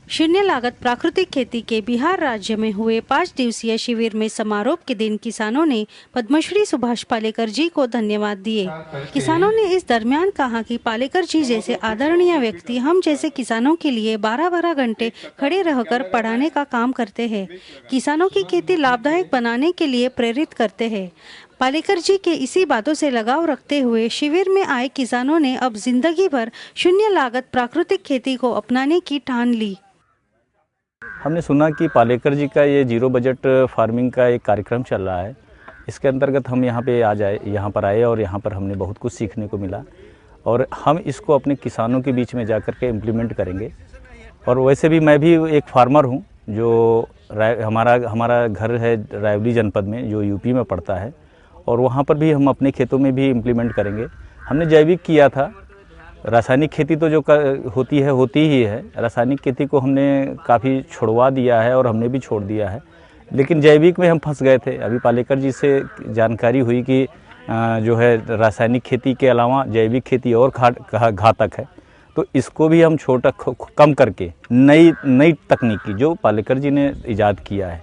शून्य लागत प्राकृतिक खेती के बिहार राज्य में हुए 5 दिवसीय शिविर में समारोह के दिन किसानों ने पद्मश्री सुभाष पालेकर जी को धन्यवाद दिए। किसानों ने इस दरमियान कहा कि पालेकर जी जैसे आदरणीय व्यक्ति हम जैसे किसानों के लिए 12-12 घंटे खड़े रहकर पढ़ाने का काम करते हैं। किसानों की खेती लाभदायक बनाने के लिए प्रेरित करते हैं। पालेकर जी के इसी बातों से लगाव रखते हुए शिविर में आए किसानों ने अब जिंदगी भर शून्य लागत प्राकृतिक खेती को अपनाने की ठान ली। हमने सुना कि पालेकर जी का ये जीरो बजट फार्मिंग का एक कार्यक्रम चल रहा है। इसके अंतर्गत हम यहाँ पर आए और यहाँ पर हमने बहुत कुछ सीखने को मिला और हम इसको अपने किसानों के बीच में जाकर के इम्प्लीमेंट करेंगे। और वैसे भी मैं भी एक फार्मर हूँ, जो हमारा घर है रायबरेली जनपद में, जो यूपी में पड़ता है, और वहाँ पर भी हम अपने खेतों में भी इम्प्लीमेंट करेंगे। हमने जैविक किया था, रासायनिक खेती तो जो होती ही है। रासायनिक खेती को हमने काफ़ी छुड़वा दिया है और हमने भी छोड़ दिया है, लेकिन जैविक में हम फंस गए थे। अभी पालेकर जी से जानकारी हुई कि जो है रासायनिक खेती के अलावा जैविक खेती और घातक है, तो इसको भी हम कम करके नई तकनीकी जो पालेकर जी ने ईजाद किया है।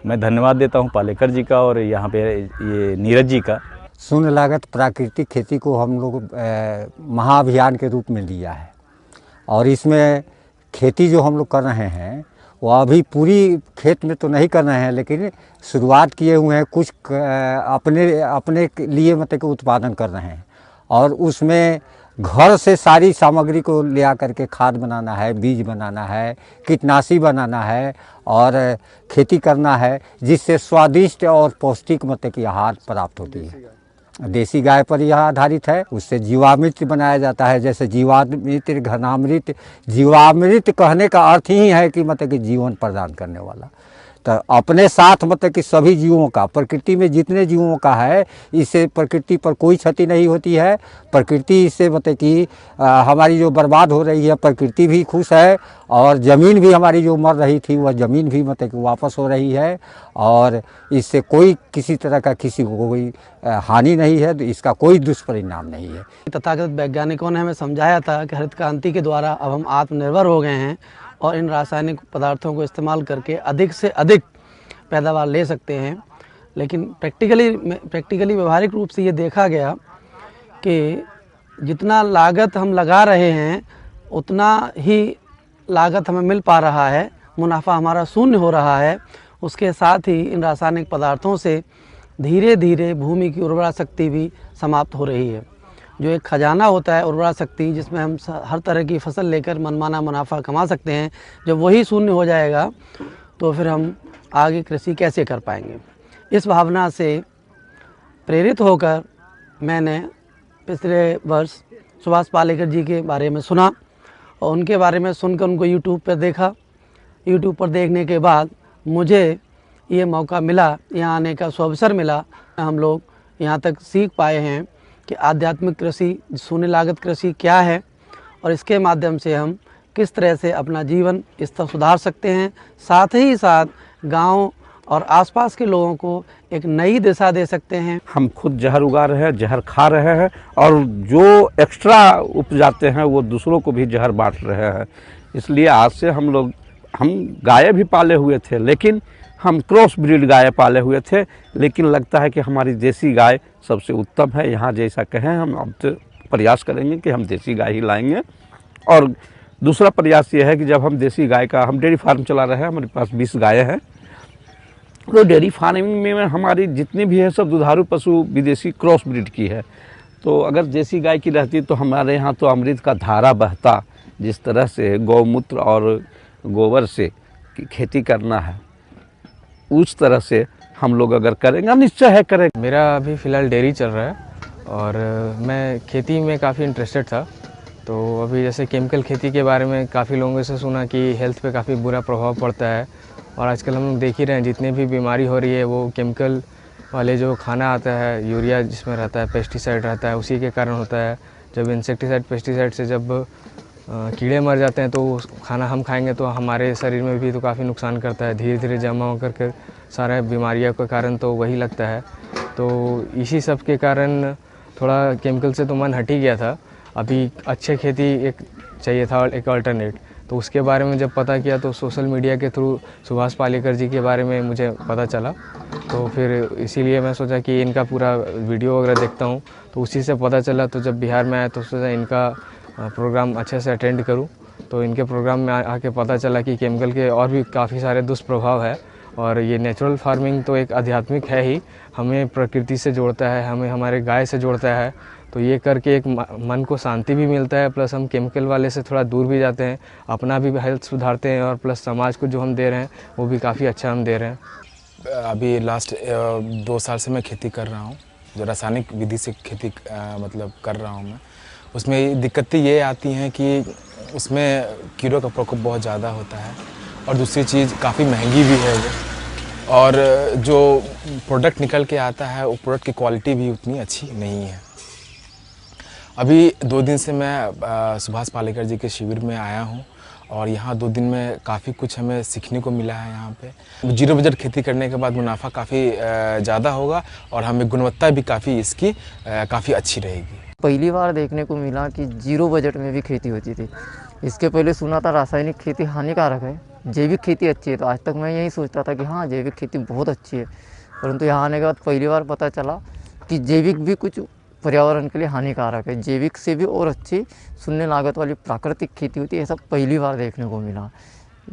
मैं धन्यवाद देता हूँ पालेकर जी का और यहाँ पे ये नीरज जी का। शून्य लागत प्राकृतिक खेती को हम लोग महाअभियान के रूप में लिया है और इसमें खेती जो हम लोग कर रहे हैं वो अभी पूरी खेत में तो नहीं कर रहे हैं, लेकिन शुरुआत किए हुए हैं। कुछ अपने लिए मतलब कि उत्पादन कर रहे हैं और उसमें घर से सारी सामग्री को ले आकर के खाद बनाना है, बीज बनाना है, कीटनाशी बनाना है और खेती करना है, जिससे स्वादिष्ट और पौष्टिक मतलब कि आहार प्राप्त होती है। देसी गाय पर यह आधारित है। उससे जीवामृत बनाया जाता है, जैसे जीवामृत, घनामृत। जीवामृत कहने का अर्थ ही है कि मतलब कि जीवन प्रदान करने वाला। तो अपने साथ मतलब कि सभी जीवों का, प्रकृति में जितने जीवों का है, इससे प्रकृति पर कोई क्षति नहीं होती है। प्रकृति इससे मतलब कि हमारी जो बर्बाद हो रही है, प्रकृति भी खुश है और ज़मीन भी हमारी जो मर रही थी वह ज़मीन भी मतलब कि वापस हो रही है और इससे कोई किसी तरह का किसी को कोई हानि नहीं है, तो इसका कोई दुष्परिणाम नहीं है। तथाकथित वैज्ञानिकों ने हमें समझाया था कि हरित क्रांति के द्वारा अब हम आत्मनिर्भर हो गए हैं और इन रासायनिक पदार्थों को इस्तेमाल करके अधिक से अधिक पैदावार ले सकते हैं। लेकिन प्रैक्टिकली व्यवहारिक रूप से ये देखा गया कि जितना लागत हम लगा रहे हैं उतना ही लागत हमें मिल पा रहा है, मुनाफा हमारा शून्य हो रहा है। उसके साथ ही इन रासायनिक पदार्थों से धीरे धीरे भूमि की उर्वरा शक्ति भी समाप्त हो रही है। जो एक खजाना होता है उर्वरा शक्ति, जिसमें हम हर तरह की फसल लेकर मनमाना मुनाफा कमा सकते हैं, जब वही शून्य हो जाएगा तो फिर हम आगे कृषि कैसे कर पाएंगे। इस भावना से प्रेरित होकर मैंने पिछले वर्ष सुभाष पालेकर जी के बारे में सुना और उनके बारे में सुनकर उनको यूट्यूब पर देखा। यूट्यूब पर देखने के बाद मुझे ये मौका मिला, यहाँ आने का सुअवसर मिला। हम लोग यहाँ तक सीख पाए हैं कि आध्यात्मिक कृषि, शून्य लागत कृषि क्या है और इसके माध्यम से हम किस तरह से अपना जीवन स्तर सुधार सकते हैं, साथ ही साथ गांव और आसपास के लोगों को एक नई दिशा दे सकते हैं। हम खुद जहर उगा रहे हैं, जहर खा रहे हैं और जो एक्स्ट्रा उपजाते हैं वो दूसरों को भी जहर बांट रहे हैं। इसलिए आज से हम गाय भी पाले हुए थे, लेकिन हम क्रॉस ब्रीड गाय पाले हुए थे, लेकिन लगता है कि हमारी देसी गाय सबसे उत्तम है। यहाँ जैसा कहें हम अब तो प्रयास करेंगे कि हम देसी गाय ही लाएंगे। और दूसरा प्रयास ये है कि जब हम देसी गाय का, हम डेयरी फार्म चला रहे हैं, हमारे पास 20 गायें हैं, तो डेयरी फार्मिंग में हमारी जितनी भी है सब दुधारू पशु विदेशी क्रॉस ब्रीड की है। तो अगर देसी गाय की रहती तो हमारे यहाँ तो अमृत का धारा बहता। जिस तरह से गौमूत्र और गोबर से खेती करना है, उस तरह से हम लोग अगर करेंगे, निश्चय है करेंगे। मेरा अभी फ़िलहाल डेयरी चल रहा है और मैं खेती में काफ़ी इंटरेस्टेड था। तो अभी जैसे केमिकल खेती के बारे में काफ़ी लोगों से सुना कि हेल्थ पे काफ़ी बुरा प्रभाव पड़ता है और आजकल हम लोग देख ही रहे हैं जितने भी बीमारी हो रही है वो केमिकल वाले जो खाना आता है, यूरिया जिसमें रहता है, पेस्टिसाइड रहता है, उसी के कारण होता है। जब इंसेक्टिसाइड पेस्टिसाइड से जब कीड़े मर जाते हैं तो खाना हम खाएंगे तो हमारे शरीर में भी तो काफ़ी नुकसान करता है। धीरे धीरे जमा होकर के सारे बीमारियों के कारण तो वही लगता है। तो इसी सब के कारण थोड़ा केमिकल से तो मन हट ही गया था। अभी अच्छे खेती एक चाहिए था, एक अल्टरनेट। तो उसके बारे में जब पता किया तो सोशल मीडिया के थ्रू सुभाष पालेकर जी के बारे में मुझे पता चला। तो फिर इसीलिए मैं सोचा कि इनका पूरा वीडियो वगैरह देखता हूँ, तो उसी से पता चला। तो जब बिहार में आया तो सोचा इनका प्रोग्राम अच्छे से अटेंड करूँ। तो इनके प्रोग्राम में आके पता चला कि केमिकल के और भी काफ़ी सारे दुष्प्रभाव है, और ये नेचुरल फार्मिंग तो एक आध्यात्मिक है ही, हमें प्रकृति से जोड़ता है, हमें हमारे गाय से जोड़ता है। तो ये करके एक मन को शांति भी मिलता है, प्लस हम केमिकल वाले से थोड़ा दूर भी जाते हैं, अपना भी हेल्थ सुधारते हैं, और प्लस समाज को जो हम दे रहे हैं वो भी काफ़ी अच्छा हम दे रहे हैं। अभी लास्ट 2 साल से मैं खेती कर रहा हूँ, जो रासायनिक विधि से खेती मतलब कर रहा हूँ मैं। उसमें दिक्कतें ये आती हैं कि उसमें कीड़ों का प्रकोप बहुत ज़्यादा होता है, और दूसरी चीज़ काफ़ी महंगी भी है वो, और जो प्रोडक्ट निकल के आता है वो प्रोडक्ट की क्वालिटी भी उतनी अच्छी नहीं है। अभी 2 दिन से मैं सुभाष पालेकर जी के शिविर में आया हूँ, और यहाँ 2 दिन में काफ़ी कुछ हमें सीखने को मिला है। यहाँ पे 0 बजट खेती करने के बाद मुनाफा काफ़ी ज़्यादा होगा, और हमें गुणवत्ता भी काफ़ी इसकी काफ़ी अच्छी रहेगी। पहली बार देखने को मिला कि 0 बजट में भी खेती होती थी। इसके पहले सुना था रासायनिक खेती हानिकारक है, जैविक खेती अच्छी है। तो आज तक मैं यही सोचता था कि हाँ, जैविक खेती बहुत अच्छी है, परंतु यहाँ आने के बाद पहली बार पता चला कि जैविक भी कुछ पर्यावरण के लिए हानिकारक है। जैविक से भी और अच्छी शून्य लागत वाली प्राकृतिक खेती होती है, ये सब पहली बार देखने को मिला।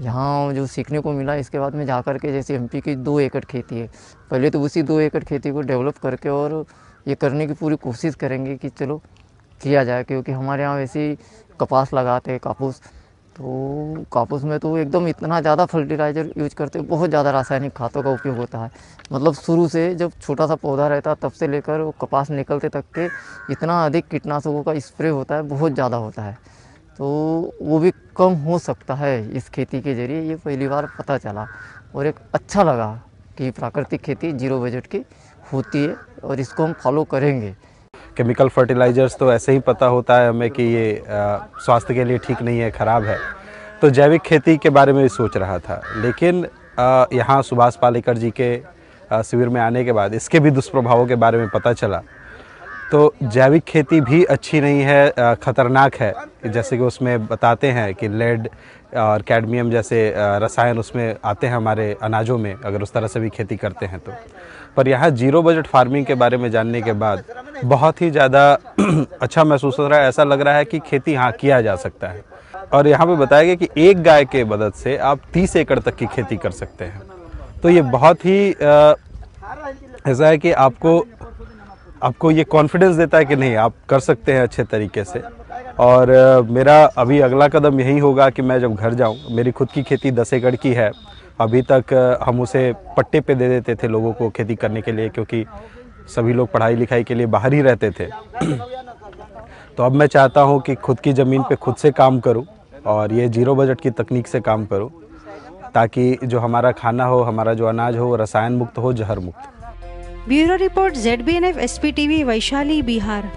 यहाँ जो सीखने को मिला, इसके बाद में जा कर के जैसे एमपी की 2 एकड़ खेती है, पहले तो उसी 2 एकड़ खेती को डेवलप करके और ये करने की पूरी कोशिश करेंगे कि चलो किया जाए, क्योंकि हमारे यहाँ वैसे ही कपास लगाते हैं, कापूस। तो कापूस में तो एकदम इतना ज़्यादा फर्टिलाइज़र यूज करते हैं, बहुत ज़्यादा रासायनिक खादों का उपयोग होता है। मतलब शुरू से जब छोटा सा पौधा रहता है तब से लेकर वो कपास निकलते तक के इतना अधिक कीटनाशकों का स्प्रे होता है, बहुत ज़्यादा होता है। तो वो भी कम हो सकता है इस खेती के ज़रिए, ये पहली बार पता चला, और एक अच्छा लगा कि प्राकृतिक खेती 0 बजट की होती है, और इसको हम फॉलो करेंगे। केमिकल फर्टिलाइज़र्स तो ऐसे ही पता होता है हमें कि ये स्वास्थ्य के लिए ठीक नहीं है, ख़राब है। तो जैविक खेती के बारे में भी सोच रहा था, लेकिन यहाँ सुभाष पालेकर जी के शिविर में आने के बाद इसके भी दुष्प्रभावों के बारे में पता चला। तो जैविक खेती भी अच्छी नहीं है, ख़तरनाक है। जैसे कि उसमें बताते हैं कि लेड और कैडमियम जैसे रसायन उसमें आते हैं हमारे अनाजों में, अगर उस तरह से भी खेती करते हैं तो। पर यहाँ 0 बजट फार्मिंग के बारे में जानने के बाद बहुत ही ज़्यादा अच्छा महसूस हो रहा है। ऐसा लग रहा है कि खेती हाँ किया जा सकता है। और यहाँ पे बताया गया कि एक गाय के मदद से आप 30 एकड़ तक की खेती कर सकते हैं। तो ये बहुत ही ऐसा है कि आपको ये कॉन्फिडेंस देता है कि नहीं, आप कर सकते हैं अच्छे तरीके से। और मेरा अभी अगला कदम यही होगा कि मैं जब घर जाऊं, मेरी खुद की खेती 10 एकड़ की है। अभी तक हम उसे पट्टे पे दे देते थे लोगों को खेती करने के लिए, क्योंकि सभी लोग पढ़ाई लिखाई के लिए बाहर ही रहते थे। तो अब मैं चाहता हूं कि खुद की ज़मीन पे खुद से काम करूं, और ये 0 बजट की तकनीक से काम करूं, ताकि जो हमारा खाना हो, हमारा जो अनाज हो, वो रसायन मुक्त हो, जहर मुक्त। Bureau report ZBNF SP TV Vaishali Bihar.